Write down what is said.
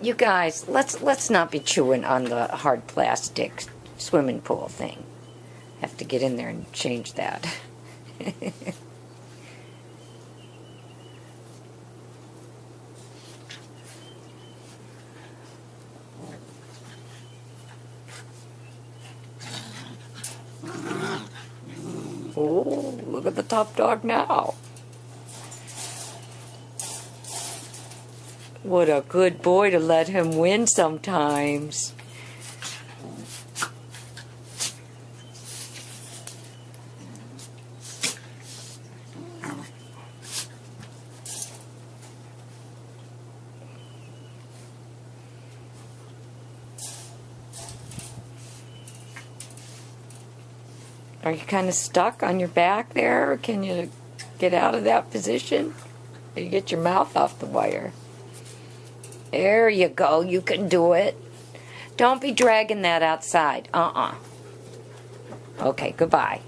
You guys, let's not be chewing on the hard plastic swimming pool thing. Have to get in there and change that. Oh, look at the top dog now. What a good boy to let him win sometimes. Are you kind of stuck on your back there? Or can you get out of that position? Or you get your mouth off the wire? There you go. You can do it. Don't be dragging that outside. Okay, goodbye.